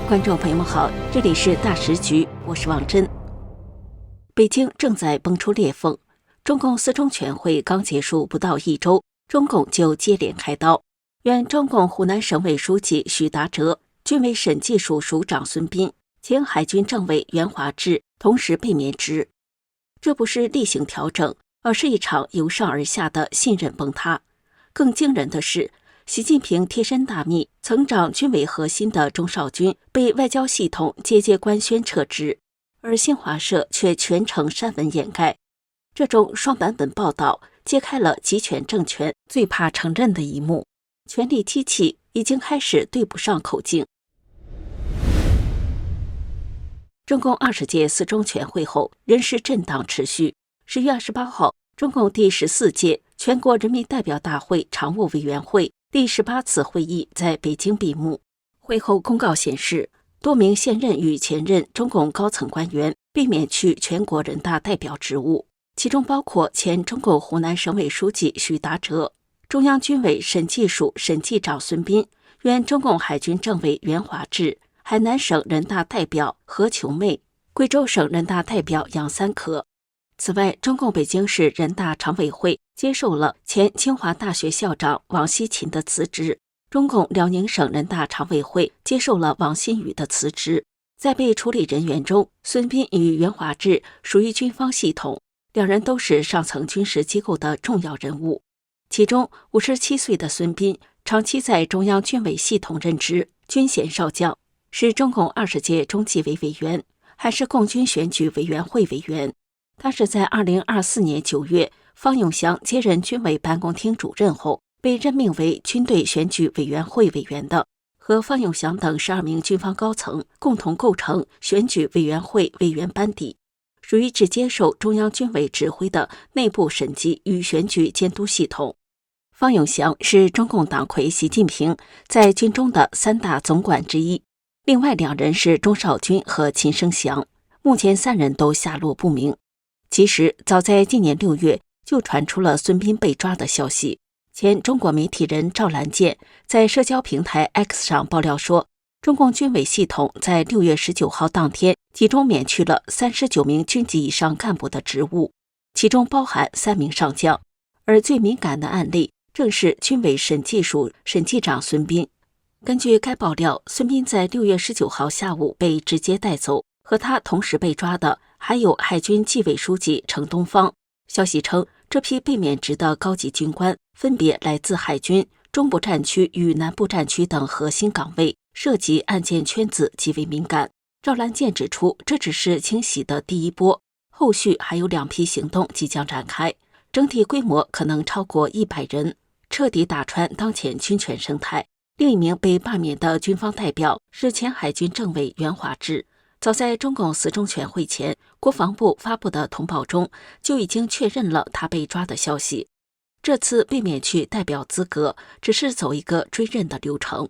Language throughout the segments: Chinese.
观众朋友们好，这里是大时局，我是王真。北京正在崩出裂缝，中共四中全会刚结束不到1周，中共就接连开刀。原中共湖南省委书记许达哲、军委审计署署长孙斌、前海军政委袁华志同时被免职。这不是例行调整，而是一场由上而下的信任崩塌。更惊人的是，习近平贴身大秘、曾掌军委核心的钟绍军被外交系统节节官宣撤职，而新华社却全程删文掩盖。这种双版本报道揭开了集权政权最怕承认的一幕：权力机器已经开始对不上口径。中共20届四中全会后，人事震荡持续。10月28号，中共第14届全国人民代表大会常务委员会第18次会议在北京闭幕。会后公告显示，多名现任与前任中共高层官员被免去全国人大代表职务，其中包括前中共湖南省委书记许达哲、中央军委审计署审计长孙斌、原中共海军政委袁华志、海南省人大代表何球妹、贵州省人大代表杨三可。此外，中共北京市人大常委会接受了前清华大学校长王锡勤的辞职，中共辽宁省人大常委会接受了王新宇的辞职。在被处理人员中，孙斌与袁华志属于军方系统，两人都是上层军事机构的重要人物。其中57岁的孙斌长期在中央军委系统任职，军衔少将，是中共20届中纪委委员，还是共军选举委员会委员。他是在2024年9月，方永祥接任军委办公厅主任后，被任命为军队选举委员会委员的，和方永祥等12名军方高层共同构成选举委员会委员班底，属于只接受中央军委指挥的内部审计与选举监督系统。方永祥是中共党魁习近平在军中的3大总管之一，另外2人是钟绍军和秦生祥，目前3人都下落不明。其实早在今年6月就传出了孙斌被抓的消息。前中国媒体人赵兰健在社交平台 X 上爆料说，中共军委系统在6月19号当天集中免去了39名军级以上干部的职务，其中包含3名上将。而最敏感的案例正是军委审计署审计长孙斌。根据该爆料，孙斌在6月19号下午被直接带走，和他同时被抓的还有海军纪委书记程东方。消息称，这批被免职的高级军官分别来自海军中部战区与南部战区等核心岗位，涉及案件圈子极为敏感。赵兰健指出，这只是清洗的第一波，后续还有2批行动即将展开，整体规模可能超过100人，彻底打穿当前军权生态。另一名被罢免的军方代表是前海军政委袁华志。早在中共四中全会前，国防部发布的通报中就已经确认了他被抓的消息。这次被免去代表资格，只是走一个追认的流程。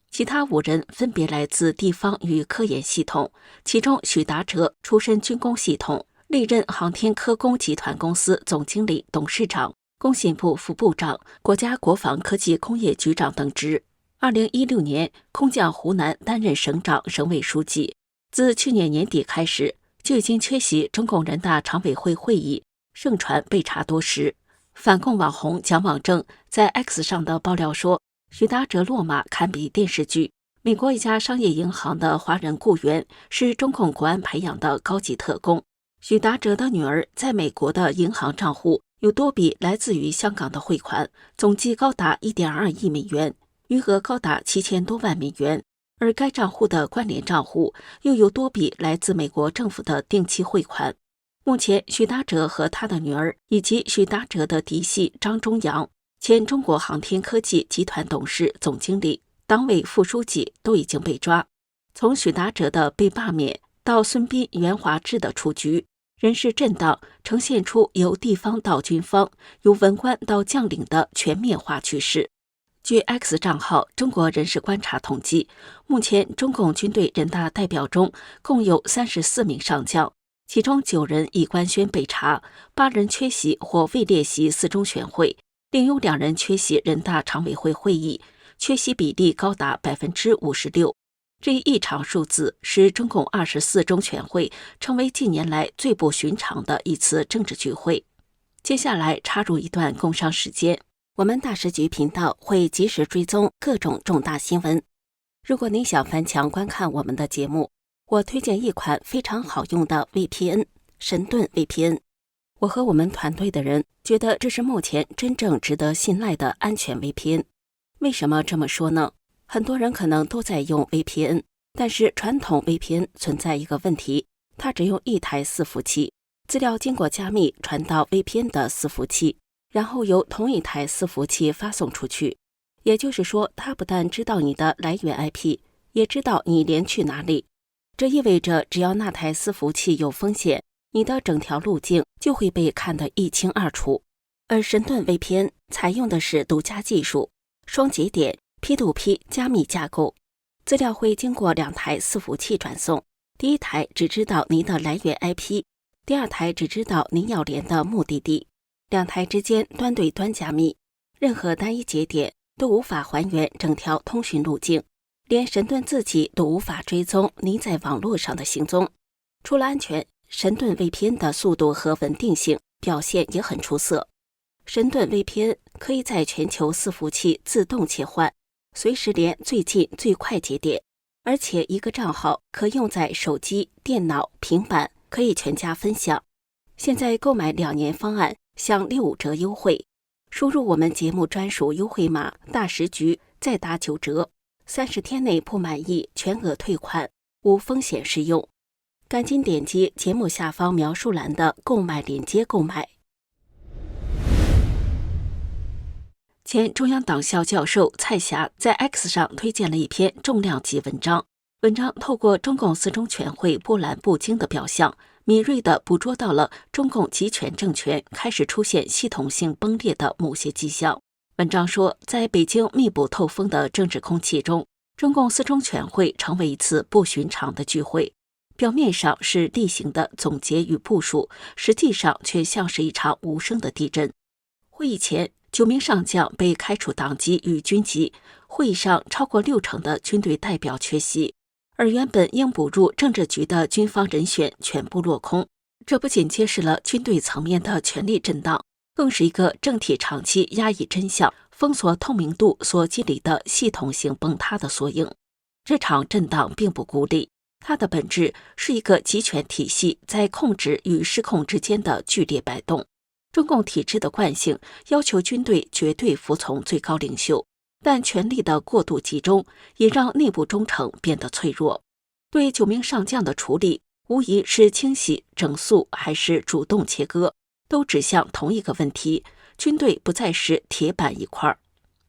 其他5人分别来自地方与科研系统，其中许达哲出身军工系统，历任航天科工集团公司总经理、董事长、工信部副部长、国家国防科技工业局长等职。2016年空降湖南担任省长、省委书记。自去年年底开始，就已经缺席中共人大常委会会议，盛传被查多时。反共网红蒋网正在 X 上的爆料说，许达哲落马堪比电视剧。美国一家商业银行的华人雇员是中共国安培养的高级特工。许达哲的女儿在美国的银行账户有多笔来自于香港的汇款，总计高达 1.2 亿美元。余额高达7000多万美元，而该账户的关联账户又有多笔来自美国政府的定期汇款。目前，许达哲和他的女儿以及许达哲的嫡系张忠阳，前中国航天科技集团董事总经理、党委副书记都已经被抓。从许达哲的被罢免到孙斌、袁华志的出局，人事震荡呈现出由地方到军方、由文官到将领的全面化趋势。据 X 账号中国人事观察统计，目前中共军队人大代表中共有34名上将，其中9人已官宣被查，8人缺席或未列席四中全会，另有2人缺席人大常委会会议，缺席比例高达56%。这一异常数字使中共24中全会成为近年来最不寻常的一次政治聚会。接下来插入一段工商时间，我们大时局频道会及时追踪各种重大新闻。如果您想翻墙观看我们的节目，我推荐一款非常好用的 VPN， 神盾 VPN。我和我们团队的人觉得这是目前真正值得信赖的安全 VPN。为什么这么说呢？很多人可能都在用 VPN， 但是传统 VPN 存在一个问题，它只用一台伺服器，资料经过加密传到 VPN 的伺服器，然后由同一台伺服器发送出去。也就是说，它不但知道你的来源 IP， 也知道你连去哪里。这意味着只要那台伺服器有风险，你的整条路径就会被看得一清二楚。而神盾 VPN 采用的是独家技术，双节点 P2P 加密架构，资料会经过2台伺服器转送。第一台只知道您的来源 IP， 第二台只知道您要连的目的地，2台之间端对端加密，任何单一节点都无法还原整条通讯路径，连神盾自己都无法追踪您在网络上的行踪。除了安全，神盾 VPN 的速度和稳定性表现也很出色。神盾 VPN 可以在全球伺服器自动切换，随时连最近最快节点，而且一个账号可用在手机、电脑、平板，可以全家分享。现在购买2年方案享65折优惠，输入我们节目专属优惠码大时局，再打9折，30天内不满意全额退款，无风险适用。赶紧点击节目下方描述栏的购买链接购买。前中央党校教授蔡霞在 X 上推荐了一篇重量级文章，文章透过中共4中全会波澜不惊的表象，敏锐地捕捉到了中共集权政权开始出现系统性崩裂的某些迹象。文章说，在北京密不透风的政治空气中，中共4中全会成为一次不寻常的聚会，表面上是例行的总结与部署，实际上却像是一场无声的地震。会议前，9名上将被开除党籍与军籍，会议上超过60%的军队代表缺席，而原本应补入政治局的军方人选全部落空。这不仅揭示了军队层面的权力震荡，更是一个政体长期压抑真相、封锁透明度所激励的系统性崩塌的缩影。这场震荡并不孤立，它的本质是一个集权体系在控制与失控之间的剧烈摆动。中共体制的惯性要求军队绝对服从最高领袖，但权力的过度集中也让内部忠诚变得脆弱。对9名上将的处理，无疑是清洗、整肃还是主动切割，都指向同一个问题：军队不再是铁板一块。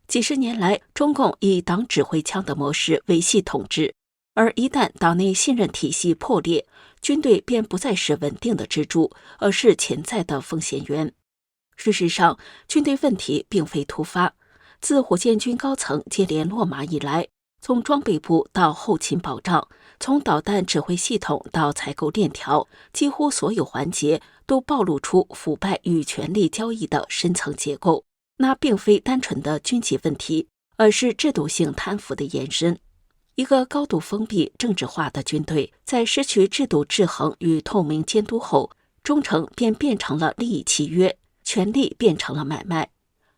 几十年来，中共以党指挥枪的模式维系统治，而一旦党内信任体系破裂，军队便不再是稳定的支柱，而是潜在的风险源。事实上，军队问题并非突发。自火箭军高层接连落马以来，从装备部到后勤保障，从导弹指挥系统到采购链条，几乎所有环节都暴露出腐败与权力交易的深层结构。那并非单纯的军纪问题，而是制度性贪腐的延伸。一个高度封闭、政治化的军队，在失去制度制衡与透明监督后，忠诚便变成了利益契约，权力变成了买卖。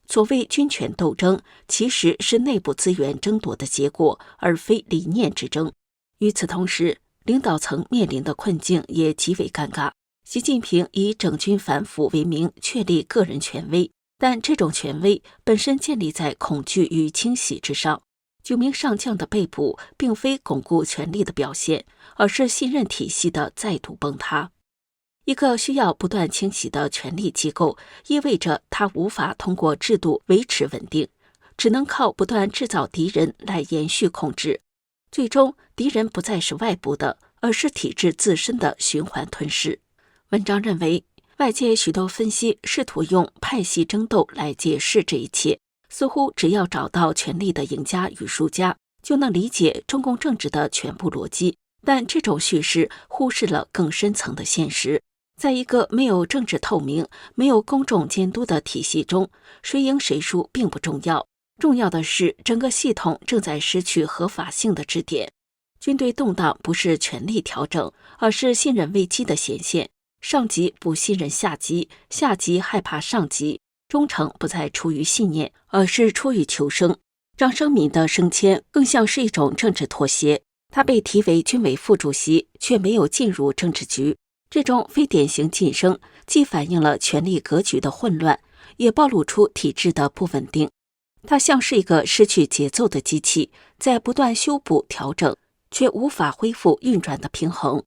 所谓军权斗争，其实是内部资源争夺的结果，而非理念之争。与此同时，领导层面临的困境也极为尴尬。习近平以整军反腐为名确立个人权威，但这种权威本身建立在恐惧与清洗之上。9名上将的被捕并非巩固权力的表现，而是信任体系的再度崩塌。一个需要不断清洗的权力机构，意味着它无法通过制度维持稳定，只能靠不断制造敌人来延续控制。最终，敌人不再是外部的，而是体制自身的循环吞噬。文章认为，外界许多分析试图用派系争斗来解释这一切，似乎只要找到权力的赢家与输家，就能理解中共政治的全部逻辑。但这种叙事忽视了更深层的现实。在一个没有政治透明、没有公众监督的体系中，谁赢谁输并不重要，重要的是，整个系统正在失去合法性的支点。军队动荡不是权力调整，而是信任危机的显现。上级不信任下级，下级害怕上级，忠诚不再出于信念，而是出于求生。张生敏的升迁更像是一种政治妥协，他被提为军委副主席，却没有进入政治局。这种非典型晋升，既反映了权力格局的混乱，也暴露出体制的不稳定。它像是一个失去节奏的机器，在不断修补调整，却无法恢复运转的平衡。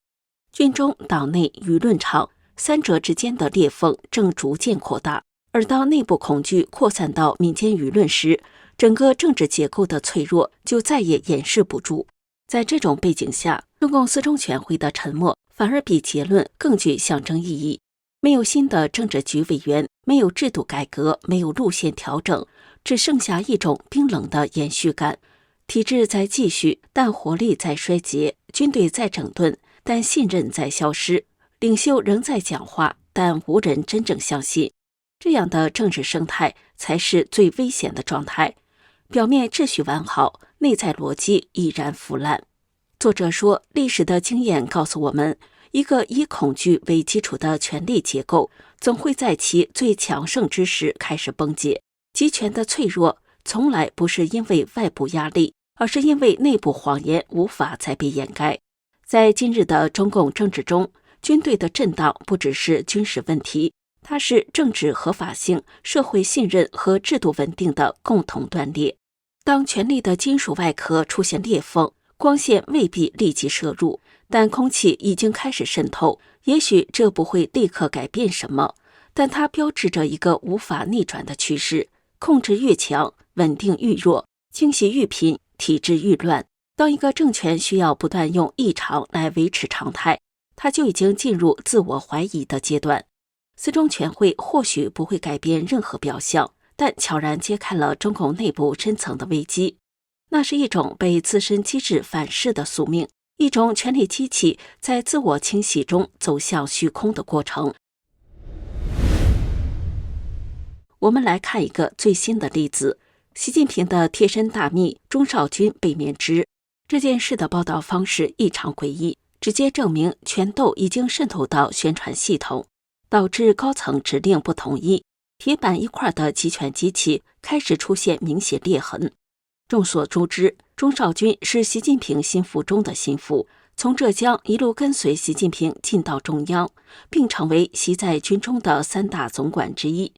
军中、党内、舆论场三者之间的裂缝正逐渐扩大，而当内部恐惧扩散到民间舆论时，整个政治结构的脆弱就再也掩饰不住。在这种背景下，中共四中全会的沉默反而比结论更具象征意义。没有新的政治局委员，没有制度改革，没有路线调整，只剩下一种冰冷的延续感。体制在继续，但活力在衰竭；军队在整顿，但信任在消失；领袖仍在讲话，但无人真正相信。这样的政治生态才是最危险的状态。表面秩序完好，内在逻辑已然腐烂。作者说，历史的经验告诉我们，一个以恐惧为基础的权力结构，总会在其最强盛之时开始崩解。集权的脆弱，从来不是因为外部压力，而是因为内部谎言无法再被掩盖。在今日的中共政治中，军队的震荡不只是军事问题，它是政治合法性、社会信任和制度稳定的共同断裂。当权力的金属外壳出现裂缝，光线未必立即射入，但空气已经开始渗透。也许这不会立刻改变什么，但它标志着一个无法逆转的趋势。控制愈强，稳定愈弱；清洗愈频，体制愈乱。当一个政权需要不断用异常来维持常态，它就已经进入自我怀疑的阶段。四中全会或许不会改变任何表象，但悄然揭开了中共内部深层的危机。那是一种被自身机制反噬的宿命，一种权力机器在自我清洗中走向虚空的过程。我们来看一个最新的例子，习近平的贴身大秘钟少军被免职。这件事的报道方式异常诡异，直接证明权斗已经渗透到宣传系统，导致高层指令不统一，铁板一块的集权机器开始出现明显裂痕。众所周知，钟少军是习近平心腹中的心腹，从浙江一路跟随习近平进到中央，并成为习在军中的3大总管之一。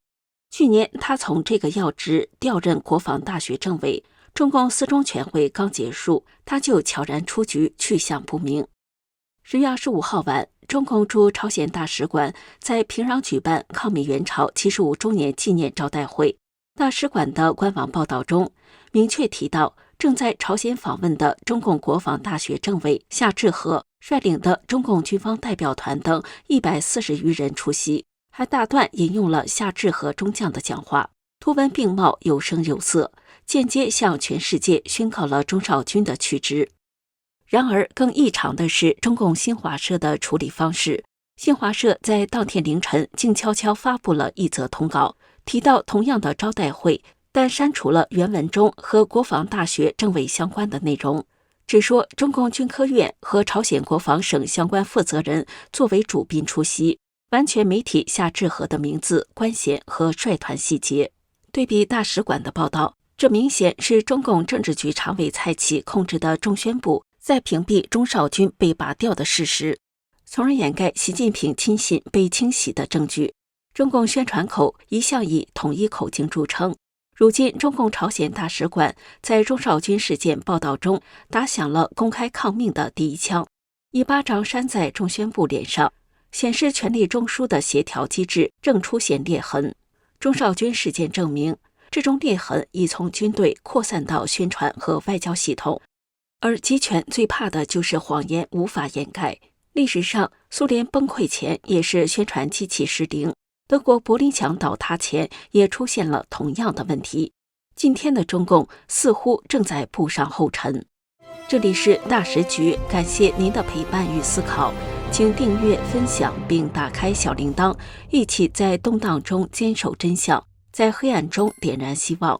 去年他从这个要职调任国防大学政委，中共四中全会刚结束，他就悄然出局，去向不明。10月25号晚，中共驻朝鲜大使馆在平壤举办抗美援朝75周年纪念招待会。大使馆的官网报道中明确提到，正在朝鲜访问的中共国防大学政委夏志和率领的中共军方代表团等140余人出席，还大段引用了夏志和中将的讲话，图文并茂，有声有色，间接向全世界宣告了钟少军的去职。然而更异常的是中共新华社的处理方式。新华社在当天凌晨静悄悄发布了一则通稿，提到同样的招待会，但删除了原文中和国防大学政委相关的内容，只说中共军科院和朝鲜国防省相关负责人作为主宾出席，完全没提夏志和的名字、官衔和率团细节。对比大使馆的报道，这明显是中共政治局常委蔡奇控制的中宣部在屏蔽钟少军被拔掉的事实，从而掩盖习近平亲信被清洗的证据。中共宣传口一向以统一口径著称，如今中共朝鲜大使馆在钟少军事件报道中打响了公开抗命的第一枪，一巴掌扇在中宣部脸上，显示权力中枢的协调机制正出现裂痕。钟少军事件证明，这种裂痕已从军队扩散到宣传和外交系统，而集权最怕的就是谎言无法掩盖。历史上，苏联崩溃前也是宣传机器失灵，德国柏林墙倒塌前也出现了同样的问题。今天的中共似乎正在步上后尘。这里是大时局，感谢您的陪伴与思考，请订阅、分享并打开小铃铛，一起在动荡中坚守真相，在黑暗中点燃希望。